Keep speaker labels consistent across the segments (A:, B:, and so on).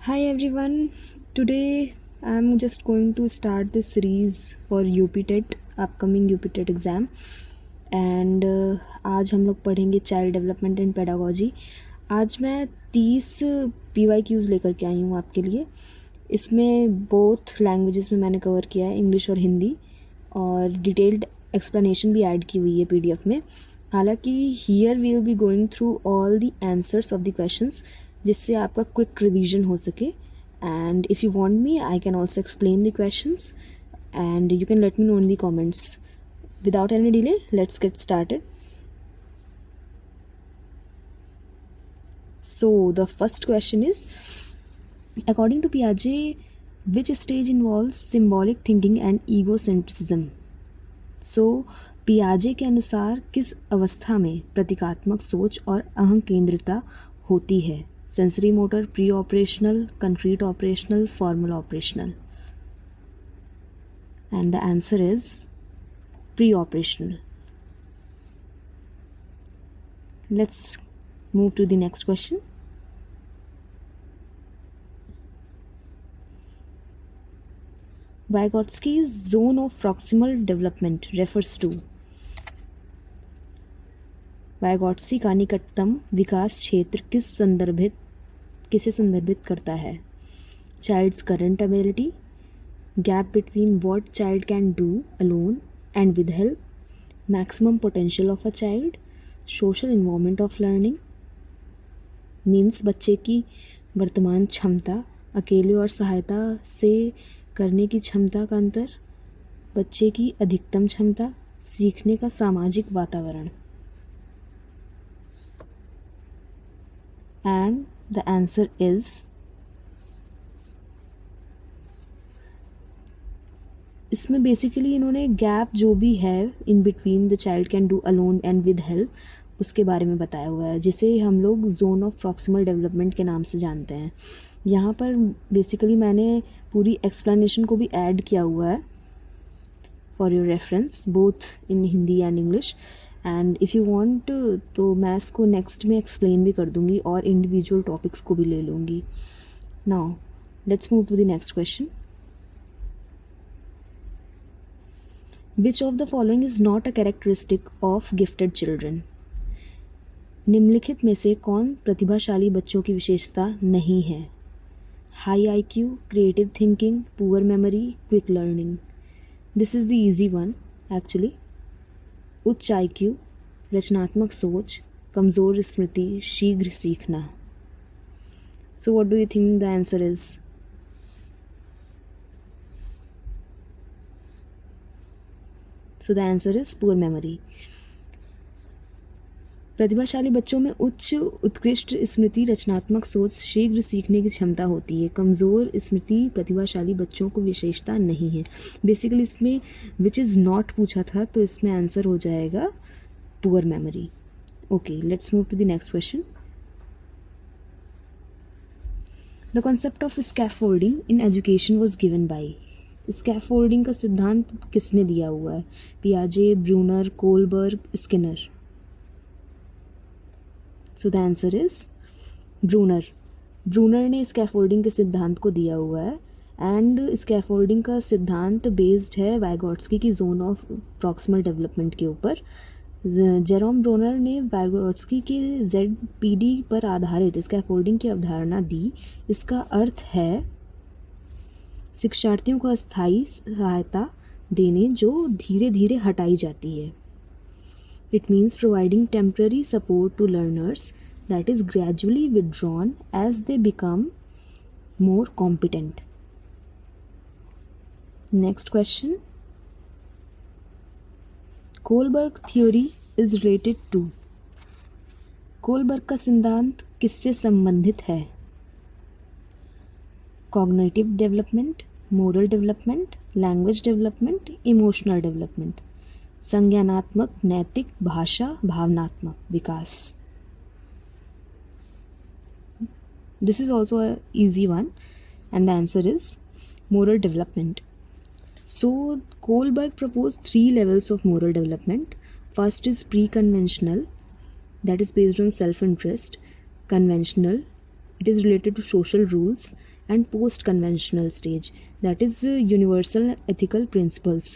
A: Hi everyone. Today I'm just going to start this series for UP TET, upcoming UP TET exam. And आज हम लोग पढ़ेंगे child development and pedagogy. आज मैं 30 PYQs लेकर के आई हूँ आपके लिए। इसमें बोथ लैंग्वेजेस में मैंने कवर किया है, इंग्लिश और हिंदी, और डिटेल्ड एक्सप्लेनेशन भी ऐड की हुई है PDF में। हालांकि here we will be going through all the answers of the questions, जिससे आपका क्विक रिवीजन हो सके। And if you want me, I can also explain the questions and you can let me know in the comments. Without any delay, let's get started. So the first question is, according to Piaget, which stage involves symbolic thinking and egocentrism? So पियाजे के अनुसार किस अवस्था में प्रतीकात्मक सोच और अहं केंद्रिता होती है? Sensory motor, pre operational, concrete operational, formal operational? And the answer is pre-operational. Let's move to the next question. Vygotsky's zone of proximal development refers to? Vygotsky का निकटतम विकास क्षेत्र किसे संदर्भित करता है? Child's current ability, gap between what child can do alone and with help, maximum potential of a child, social environment of learning. Means बच्चे की वर्तमान क्षमता, अकेले और सहायता से करने की क्षमता का अंतर, बच्चे की अधिकतम क्षमता, सीखने का सामाजिक वातावरण। एंड द आंसर इज इसमें बेसिकली इन्होंने गैप जो भी है in between the child can do alone and with help, उसके बारे में बताया हुआ है, जिसे हम लोग जोन ऑफ प्रॉक्सिमल डेवलपमेंट के नाम से जानते हैं। यहाँ पर बेसिकली मैंने पूरी एक्सप्लेनेशन को भी ऐड किया हुआ है for your reference, both in Hindi and English. And if you want तो मैं इसको नेक्स्ट में एक्सप्लेन भी कर दूँगी और इंडिविजुअल टॉपिक्स को भी ले लूँगी। Now let's move to the next question. Which of the following is not a characteristic of gifted children? निम्नलिखित में से कौन प्रतिभाशाली बच्चों की विशेषता नहीं है? High IQ, creative thinking, poor memory, quick learning? This is the easy one actually. उच्च IQ, रचनात्मक सोच, कमज़ोर स्मृति, शीघ्र सीखना। So what do you think the answer is? So the answer is poor memory. प्रतिभाशाली बच्चों में उच्च उत्कृष्ट स्मृति, रचनात्मक सोच, शीघ्र सीखने की क्षमता होती है। कमज़ोर स्मृति प्रतिभाशाली बच्चों को विशेषता नहीं है। बेसिकली इसमें विच इज़ नॉट पूछा था, तो इसमें आंसर हो जाएगा poor memory. Okay, let's move to the next question. The concept of scaffolding in education was given by? Scaffolding का सिद्धांत किसने दिया हुआ है? पियाजे, Bruner, Kohlberg, Skinner? So the answer is Bruner. Bruner ने स्कैफोल्डिंग के सिद्धांत को दिया हुआ है। एंड स्कैफोल्डिंग का सिद्धांत बेस्ड है वाइगॉट्स्की की जोन ऑफ प्रॉक्सिमल डेवलपमेंट के ऊपर। जेरोम ब्रूनर ने वाइगॉट्स्की के ZPD पर आधारित स्कैफोल्डिंग की अवधारणा दी। इसका अर्थ है शिक्षार्थियों को अस्थायी सहायता देने जो धीरे धीरे हटाई जाती है। It means providing temporary support to learners that is gradually withdrawn as they become more competent. Next question. Kohlberg theory is related to? Kohlberg का सिद्धांत किससे संबंधित है? Cognitive development, moral development, language development, emotional development? संज्ञानात्मक, नैतिक, भाषा, भावनात्मक विकास? This is also a easy one and the answer is moral development. So Kohlberg proposed 3 levels of moral development. First is pre-conventional, that is based on self-interest. Conventional, It is related to social rules and post conventional stage, that is universal ethical principles.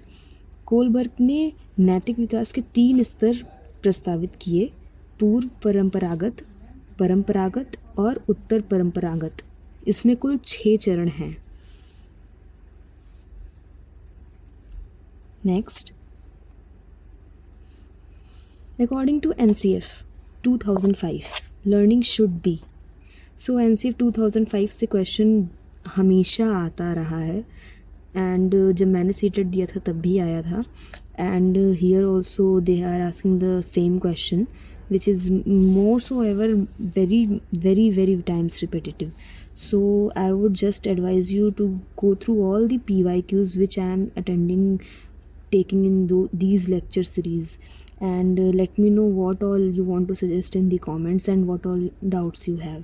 A: Kohlberg ने नैतिक विकास के 3 स्तर प्रस्तावित किए: पूर्व परंपरागत, परंपरागत और उत्तर परंपरागत। इसमें कुल 6 चरण हैं। Next, according to NCF 2005 learning should be. So NCF 2005 से क्वेश्चन हमेशा आता रहा है, एंड जब मैंने सीटेट दिया था तब भी आया था, and here also they are asking the same question which is more so ever very times repetitive. So I would just advise you to go through all the PYQs which I am taking in these lecture series, and let me know what all you want to suggest in the comments and what all doubts you have.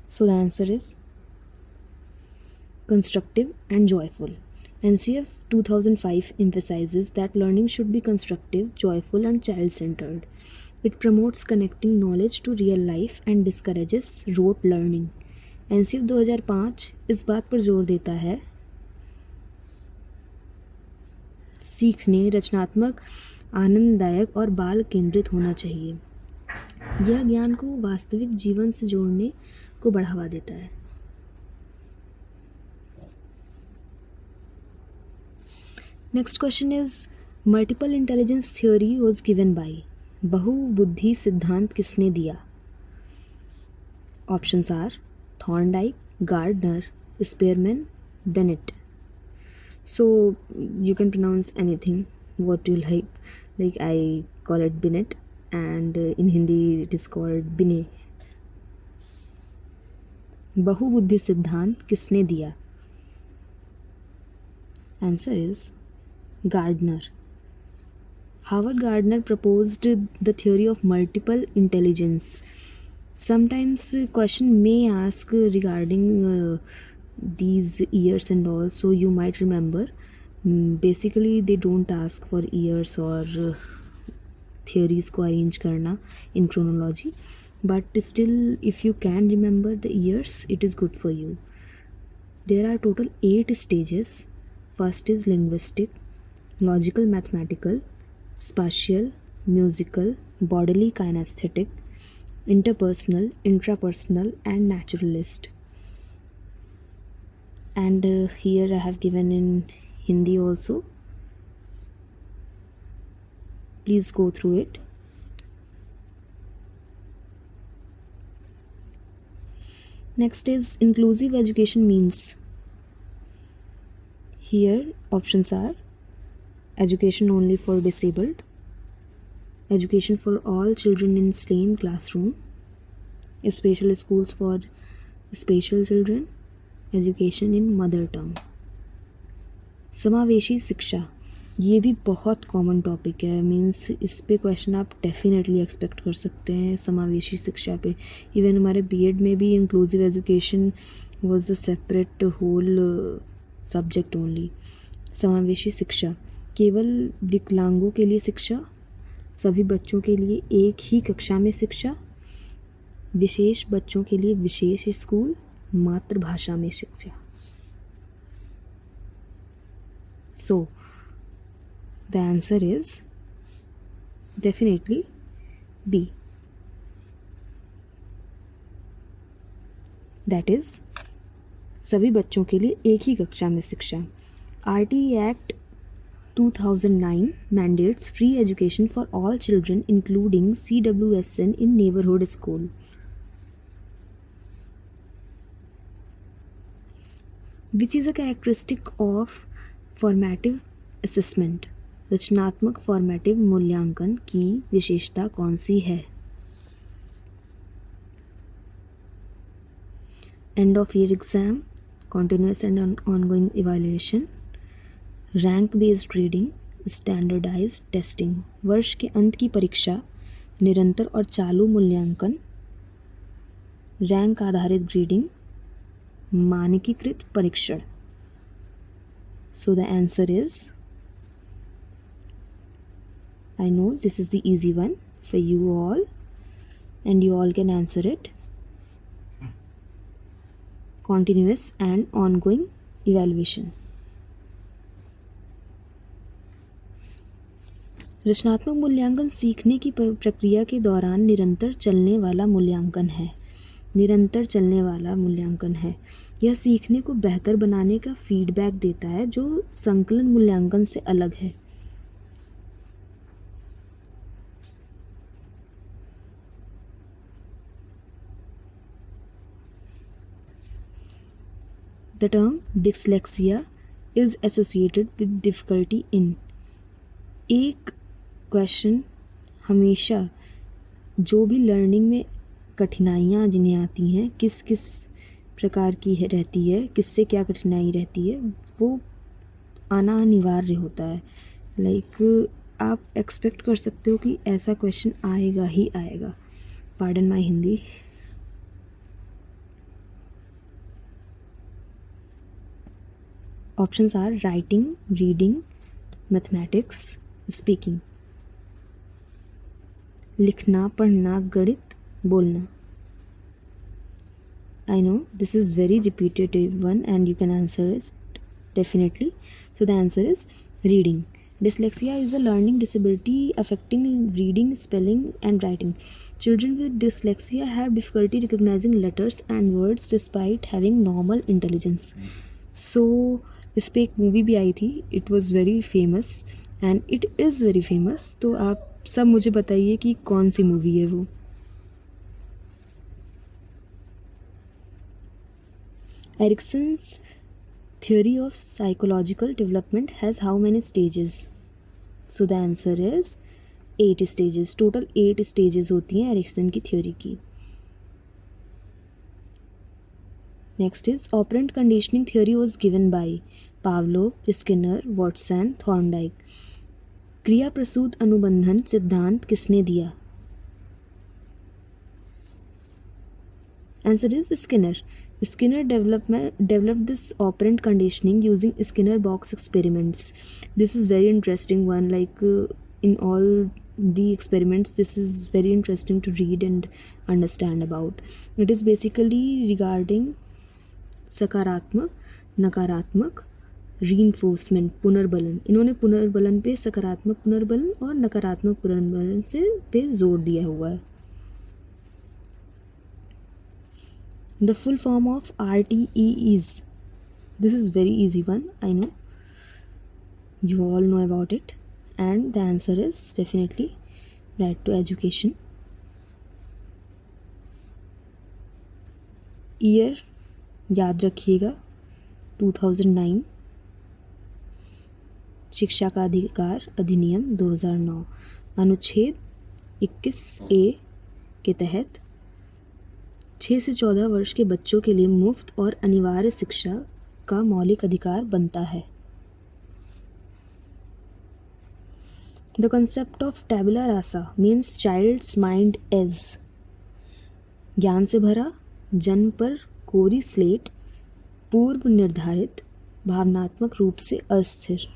A: So the answer is constructive and joyful. NCF 2005 emphasizes that learning should be constructive, joyful and child-centered. It promotes connecting knowledge to real life and discourages rote learning. NCF 2005 इस बात पर जोर देता है सीखने रचनात्मक, आनंददायक और बाल केंद्रित होना चाहिए। यह ज्ञान को वास्तविक जीवन से जोड़ने को बढ़ावा देता है। Next question is multiple intelligence theory was given by. बहुबुद्धि सिद्धांत किसने दिया? Options are Thorndike, Gardner, Spearman, Bennett. So you can pronounce anything what you like I call it Binet, and in Hindi it is called Binet. बहुबुद्धि सिद्धांत किसने दिया? Answer is Gardner. Howard Gardner proposed the theory of multiple intelligence. Sometimes question may ask regarding these years and all, so you might remember. Basically they don't ask for years or theories को arrange करना in chronology, but still if you can remember the years it is good for you. There are total 8 stages. First is linguistic, logical mathematical, spatial, musical, bodily kinesthetic, interpersonal, intrapersonal and naturalist. And here I have given in Hindi also. Please go through it. Next is inclusive education means. Here options are education only for disabled, education for all children in same classroom, special schools for special children, education in mother tongue. समावेशी शिक्षा, ये भी बहुत common topic है, means इस पे question आप definitely expect कर सकते हैं समावेशी शिक्षा पे। इवन हमारे बीएड में भी inclusive education was a separate whole subject only. समावेशी शिक्षा, केवल विकलांगों के लिए शिक्षा, सभी बच्चों के लिए एक ही कक्षा में शिक्षा, विशेष बच्चों के लिए विशेष स्कूल, मातृभाषा में शिक्षा। सो the answer is definitely be, that is सभी बच्चों के लिए एक ही कक्षा में शिक्षा। RTE Act 2009 mandates free education for all children including CWSN in neighborhood school. Which is a characteristic of formative assessment? रचनात्मक फॉर्मेटिव मूल्यांकन की विशेषता कौन सी है? End of year exam, continuous and ongoing evaluation, rank based grading, standardised testing. वर्ष के अंत की परीक्षा, निरंतर और चालू मूल्यांकन, रैंक आधारित ग्रेडिंग, मानकीकृत परीक्षण। सो the answer is, I know this is the easy one for you all and you all can answer it. continuous and ongoing evaluation. रचनात्मक मूल्यांकन सीखने की प्रक्रिया के दौरान निरंतर चलने वाला मूल्यांकन है। निरंतर चलने वाला मूल्यांकन है। यह सीखने को बेहतर बनाने का फीडबैक देता है जो संकलन मूल्यांकन से अलग है। The term dyslexia is associated with difficulty in. एक क्वेश्चन हमेशा जो भी लर्निंग में कठिनाइयाँ जिन्हें आती हैं किस किस प्रकार की रहती है, किससे क्या कठिनाई रहती है, वो आना अनिवार्य होता है। लाइक आप एक्सपेक्ट कर सकते हो कि ऐसा क्वेश्चन आएगा ही आएगा। Pardon my Hindi. Options are writing, reading, mathematics, speaking. लिखना, पढ़ना, गणित, बोलना. I know this is very repetitive one and you can answer it definitely. So the answer is reading. Dyslexia is a learning disability affecting reading, spelling and writing. Children with dyslexia have difficulty recognizing letters and words despite having normal intelligence. So इस पर एक movie भी आई थी, it was very famous and it is very famous. तो आप सब मुझे बताइए कि कौन सी मूवी है वो। Erikson's theory of psychological development has how many stages? So the answer is 8 stages. Total 8 stages होती हैं एरिक्सन की थ्योरी की। Next is operant conditioning theory was given by Pavlov, Skinner, Watson, Thorndike. क्रिया प्रसूत अनुबंधन सिद्धांत किसने दिया? Answer is Skinner. Skinner developed this operant conditioning using Skinner box experiments. This is very interesting one. Like in all the experiments, this is very interesting to read and understand about. It is basically regarding सकारात्मक, नकारात्मक, reinforcement, पुनर्बलन। इन्होंने पुनर्बलन पे सकारात्मक पुनर्बलन और नकारात्मक पुनर्बलन से पे जोर दिया हुआ है। The full form of RTE is, this is very easy one, I know, you all know about it, and the answer is definitely right to education. Year याद रखिएगा 2009। शिक्षा का अधिकार अधिनियम 2009 अनुच्छेद 21A के तहत 6 से 14 वर्ष के बच्चों के लिए मुफ्त और अनिवार्य शिक्षा का मौलिक अधिकार बनता है। The concept of tabula rasa means child's mind is ज्ञान से भरा, जन्म पर कोरी स्लेट, पूर्व निर्धारित, भावनात्मक रूप से अस्थिर।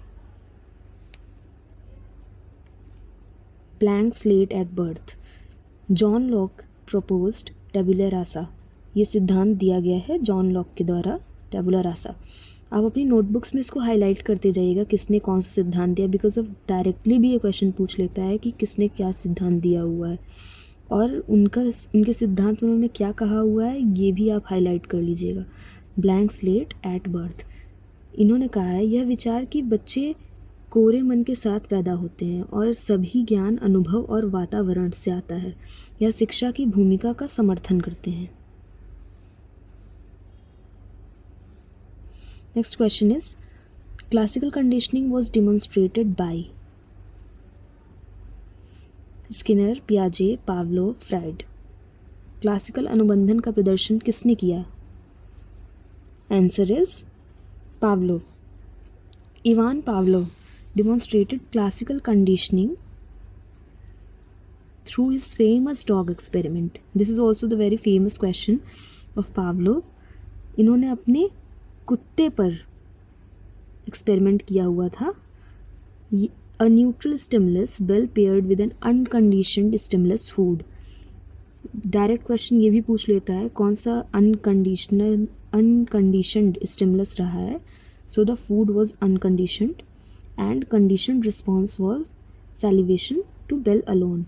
A: Blank slate at birth. John Locke proposed tabula rasa. ये सिद्धांत दिया गया है जॉन लॉक के द्वारा, टेबुला रासा। आप अपनी नोटबुक्स में इसको हाईलाइट करते जाइएगा किसने कौन सा सिद्धांत दिया, बिकॉज ऑफ डायरेक्टली भी ये क्वेश्चन पूछ लेता है कि किसने क्या सिद्धांत दिया हुआ है और उनके सिद्धांत में उन्होंने क्या कहा हुआ है, ये भी आप हाईलाइट कर लीजिएगा। Blank slate at birth. इन्होंने कहा है यह विचार कि बच्चे कोरे मन के साथ पैदा होते हैं और सभी ज्ञान अनुभव और वातावरण से आता है। यह शिक्षा की भूमिका का समर्थन करते हैं। Next question is classical conditioning was demonstrated by Skinner, पियाजे, पावलोव, फ्राइड। क्लासिकल अनुबंधन का प्रदर्शन किसने किया? Answer is Pavlov. Ivan Pavlov demonstrated classical conditioning through his famous dog experiment. This is also the very famous question of Pavlov. इन्होंने अपने कुत्ते पर एक्सपेरिमेंट किया हुआ था। A neutral stimulus well paired with an unconditioned stimulus food. Direct question ये भी पूछ लेता है कौन सा अनकंडीशनड स्टिमुलस रहा है. So the food was unconditioned and conditioned response was salivation to bell alone.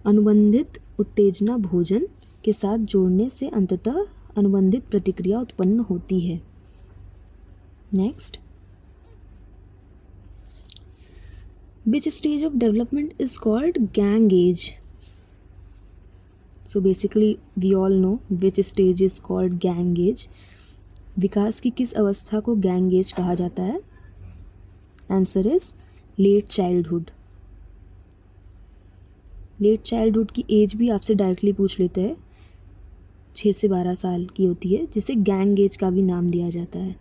A: अनुबंधित उत्तेजना भोजन के साथ जोड़ने से अंततः अनुबंधित प्रतिक्रिया उत्पन्न होती है. Next, which stage of development is called gang age? So basically we all know which stage is called gang age. विकास की किस अवस्था को gang age कहा जाता है? Answer is late childhood. Late childhood की एज भी आपसे डायरेक्टली पूछ लेते हैं. 6 से 12 साल की होती है, जिसे गैंग एज का भी नाम दिया जाता है.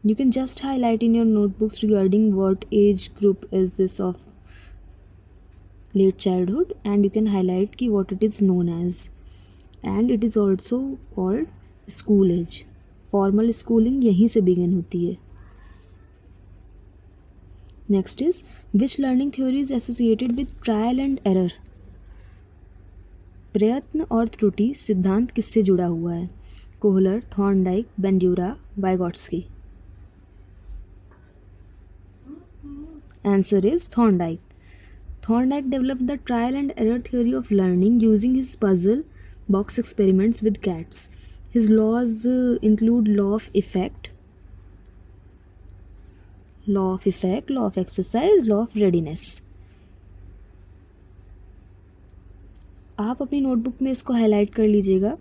A: You can just highlight in your notebooks regarding what age group is this of late childhood, and you can highlight ki what it is known as. And it is also called school age. Formal schooling यहीं से begin होती है. Next is, which learning theory is associated with trial and error? प्रयत्न और त्रुटि सिद्धांत किससे जुड़ा हुआ है? Kohler, Thorndike, Bandura, Vygotsky. Answer is Thorndike. Thorndike developed the trial and error theory of learning using his puzzle box experiments with cats. His laws include law of effect, law of exercise, law of readiness. आप अपनी notebook में इसको highlight कर लीजिएगा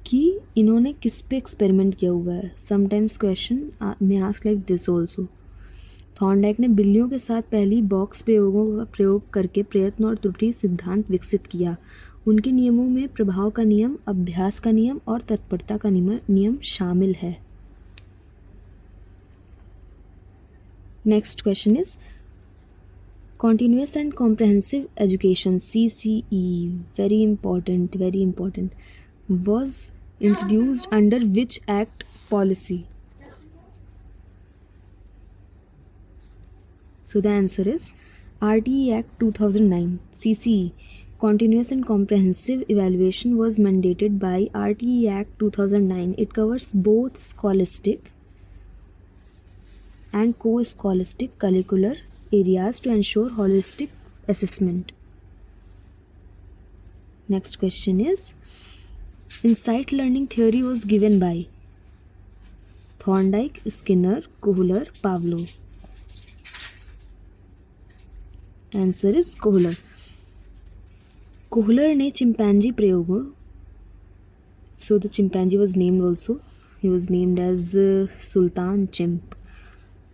A: कि इन्होंने किस पे एक्सपेरिमेंट किया हुआ है. समटाइम्स क्वेश्चन में ask like this also. Thorndike ने बिल्लियों के साथ पहली बॉक्स प्रयोगों का प्रयोग करके प्रयत्न और त्रुटि सिद्धांत विकसित किया. उनके नियमों में प्रभाव का नियम, अभ्यास का नियम और तत्परता का नियम शामिल है. Next question is continuous and comprehensive education CCE, very important, was introduced under which act policy? So the answer is RTE Act 2009. CCE, Continuous and Comprehensive Evaluation, was mandated by RTE Act 2009. It covers both scholastic and co-scholastic curricular areas to ensure holistic assessment. Next question is, insight learning theory was given by Thorndike, Skinner, Kohler, Pavlov. Answer is Kohler. Kohler ने chimpanzee प्रयोगों, so the chimpanzee was named also, he was named as Sultan chimp,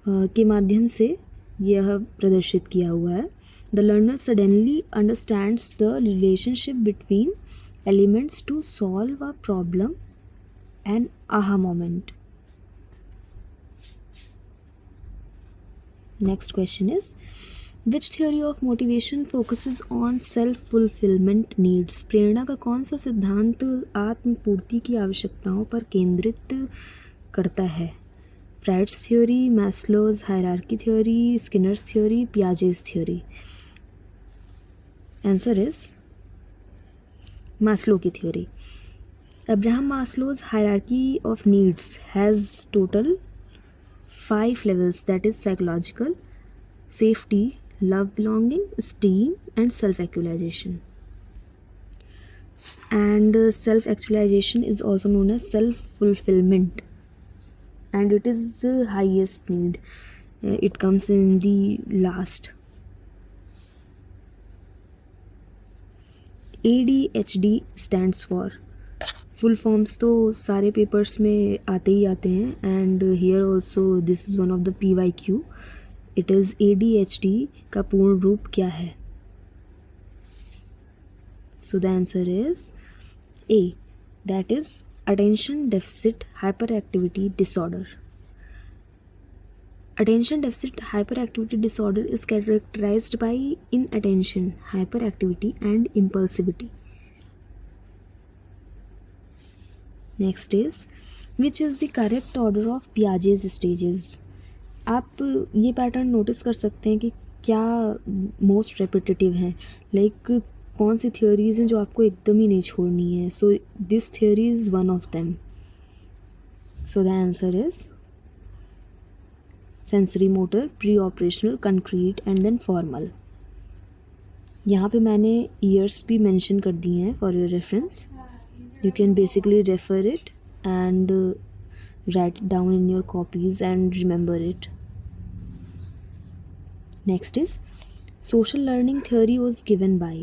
A: के माध्यम से यह प्रदर्शित किया हुआ है. The learner suddenly understands the relationship between elements to solve a problem and aha moment. Next question is, Which theory of motivation focuses on self-fulfillment needs? प्रेरणा का कौन सा सिद्धांत आत्मपूर्ति की आवश्यकताओं पर केंद्रित करता है? Freud's theory, Maslow's hierarchy theory, Skinner's theory, Piaget's theory. Answer is Maslow की theory. Abraham Maslow's hierarchy of needs has total 5 levels, that is psychological, safety, love, belonging, esteem and self-actualization. And self-actualization is also known as self-fulfillment, and it is the highest need. It comes in the last. ADHD stands for, full forms तो सारे papers में आते ही आते हैं, and here also this is one of the PYQ. It is ADHD का पूर्ण रूप क्या है? So the answer is A, that is attention deficit hyperactivity disorder. Attention deficit hyperactivity disorder is characterized by inattention, hyperactivity and impulsivity. Next is, which is the correct order of Piaget's stages? आप ये pattern notice कर सकते हैं कि क्या most repetitive हैं. Like कौन सी theories हैं जो आपको एकदम ही नहीं छोड़नी है. So this theory is one of them. So the answer is sensory motor, pre operational, concrete and then formal. यहाँ पे मैंने ईयर्स भी मेंशन कर दिए हैं for your reference. You can basically refer it and write it down in your copies and remember it. Next is social learning theory was given by.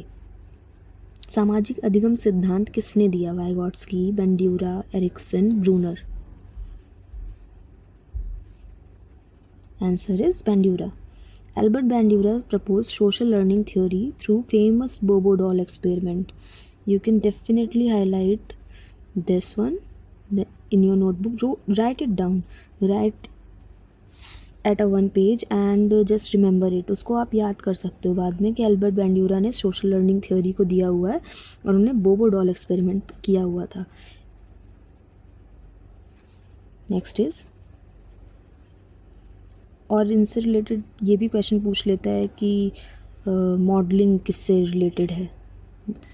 A: सामाजिक अधिगम सिद्धांत किसने दिया? Vygotsky, Bandura, Erikson, Bruner. Answer is Bandura. Albert Bandura proposed social learning theory through famous Bobo doll experiment. You can definitely highlight this one in your notebook. Write it down. Write at a one page and just remember it. उसको आप याद कर सकते हो बाद में कि Albert बैंड्यूरा ने सोशल लर्निंग थ्योरी को दिया हुआ है और उन्होंने बोबो डॉल एक्सपेरिमेंट किया हुआ था. नेक्स्ट इज, और इनसे रिलेटेड ये भी क्वेश्चन पूछ लेता है कि मॉडलिंग किससे रिलेटेड है.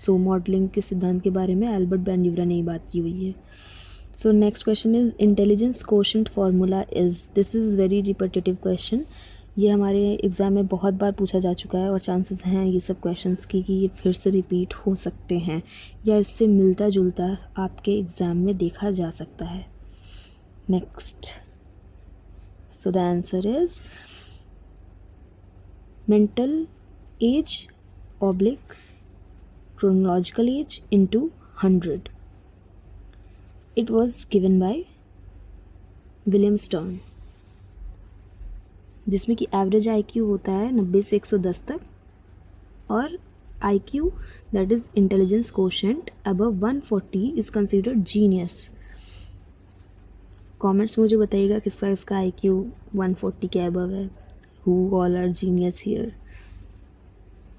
A: सो मॉडलिंग के सिद्धांत के बारे में एल्बर्ट बैंड्यूरा ने ही बात की हुई है. So next question is intelligence quotient formula is. This is very repetitive question. ये हमारे एग्ज़ाम में बहुत बार पूछा जा चुका है और चांसेस हैं ये सब क्वेश्चंस की कि ये फिर से रिपीट हो सकते हैं या इससे मिलता जुलता आपके एग्ज़ाम में देखा जा सकता है. Next, so the answer is mental age oblique chronological age into 100. It was given by William Stern, जिसमें कि एवरेज IQ होता है 90 से 110 तक और IQ that is intelligence quotient above 140 is considered genius. Comments मुझे बताइएगा किसका किसका IQ 140 के अबव है. Who all are genius here?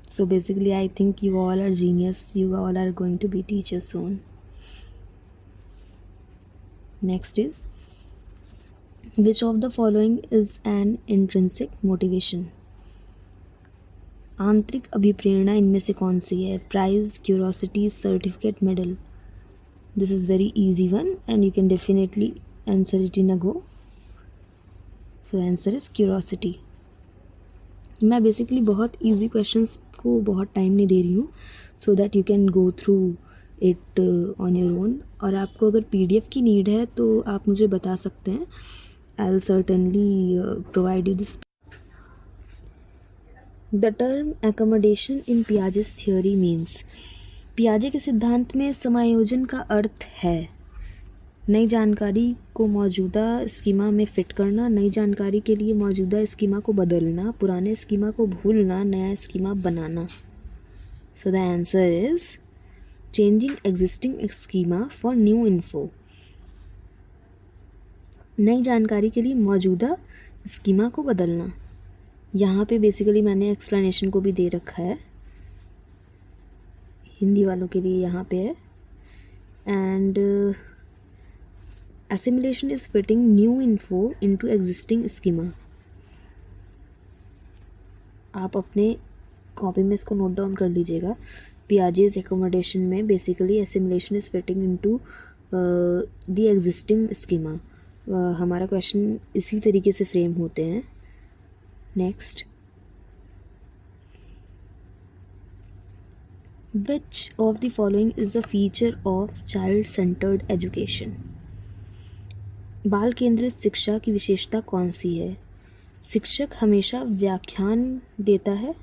A: So basically I think you all are genius. You all are going to be teachers soon. Next is, which of the following is an intrinsic motivation? आंतरिक अभिप्रेरणा इनमें से कौन सी है? Prize, curiosity, certificate, medal. This is very easy one and you can definitely answer it in a go. So the answer is curiosity. मैं basically बहुत easy questions को बहुत टाइम नहीं दे रही हूँ so that you can go through it on your own. और आपको अगर PDF की नीड है तो आप मुझे बता सकते हैं. I'll certainly provide you this. The term accommodation in Piaget's theory means. पियाजे के सिद्धांत में समायोजन का अर्थ है नई जानकारी को मौजूदा स्कीमा में फिट करना, नई जानकारी के लिए मौजूदा स्कीमा को बदलना, पुराने स्कीमा को भूलना, नया schema banana. So the answer is changing existing schema for new info. नई जानकारी के लिए मौजूदा स्कीमा को बदलना. यहाँ पे बेसिकली मैंने एक्सप्लेनेशन को भी दे रखा है, हिंदी वालों के लिए यहाँ पे है. And assimilation is fitting new info into existing schema. आप अपने कॉपी में इसको नोट डाउन कर लीजिएगा. पियाजेस एकोमोडेशन में basically assimilation is fitting into the existing schema. हमारा क्वेश्चन इसी तरीके से फ्रेम होते हैं. Next, which of the following is a feature of child centered education? बाल केंद्रित शिक्षा की विशेषता कौन सी है? शिक्षक हमेशा व्याख्यान देता है,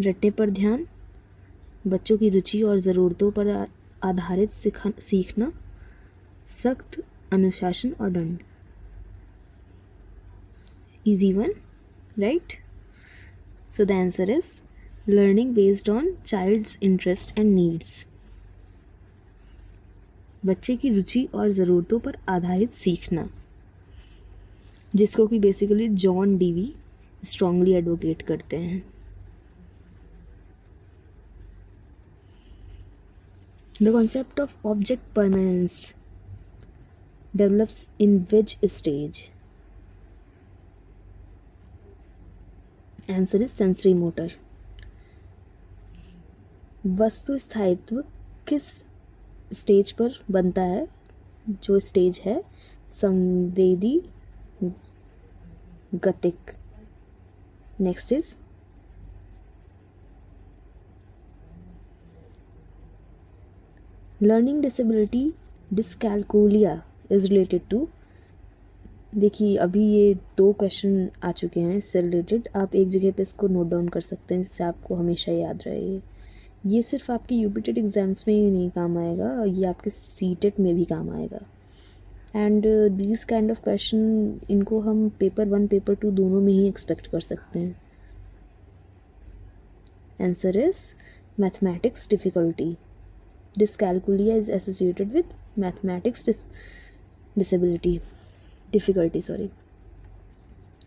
A: रटने पर ध्यान, बच्चों की रुचि और ज़रूरतों पर आधारित सीखना, सख्त अनुशासन और दंड. Easy one, right? So the answer is learning based on child's interest and needs. बच्चे की रुचि और ज़रूरतों पर आधारित सीखना, जिसको कि basically John Dewey strongly advocate करते हैं. The concept of object permanence develops in which stage? Answer is sensory motor. वस्तु स्थायित्व किस स्टेज पर बनता है? जो स्टेज है संवेदी गतिक। Next is learning disability dyscalculia is related to. देखिए अभी ये 2 क्वेश्चन आ चुके हैं इससे रिलेटेड, आप एक जगह पे इसको नोट डाउन कर सकते हैं जिससे आपको हमेशा याद रहे। ये सिर्फ आपके यूपीटेट एग्ज़ाम्स में ही नहीं काम आएगा, ये आपके सीटेट में भी काम आएगा। And these kind of question इनको हम पेपर 1 पेपर 2 दोनों में ही एक्सपेक्ट कर सकते हैं। Answer is mathematics difficulty. Dyscalculia is associated with mathematics disability difficulty, sorry.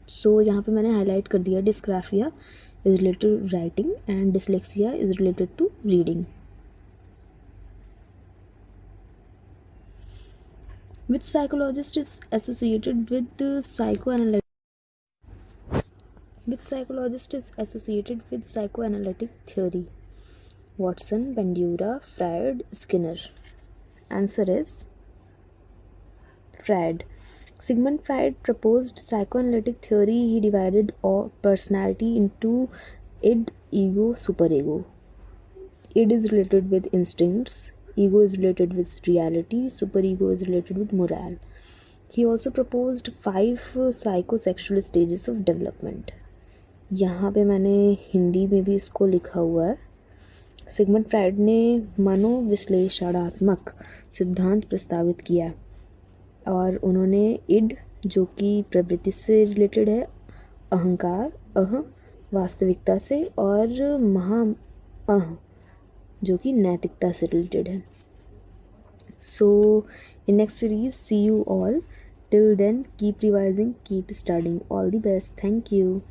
A: So यहाँ पे मैंने हाईलाइट कर दिया dysgraphia is related to writing and dyslexia is related to reading. Which psychologist is associated with psychoanalytic? Which psychologist is associated with psychoanalytic theory? Watson, Bandura, Freud, Skinner. Answer is Freud. Sigmund Freud proposed psychoanalytic theory. He divided all personality into id, ego, superego. Id is related with instincts, ego is related with reality, superego is related with morale. He also proposed 5 psychosexual stages of development. यहाँ पे मैंने हिंदी में भी इसको लिखा हुआ है। Sigmund Freud ने मनोविश्लेषणात्मक सिद्धांत प्रस्तावित किया और उन्होंने इड जो कि प्रवृत्ति से रिलेटेड है, अहंकार वास्तविकता से, और महा जो कि नैतिकता से रिलेटेड है। So in next series see you all, till then keep revising, keep studying, all the best, thank you.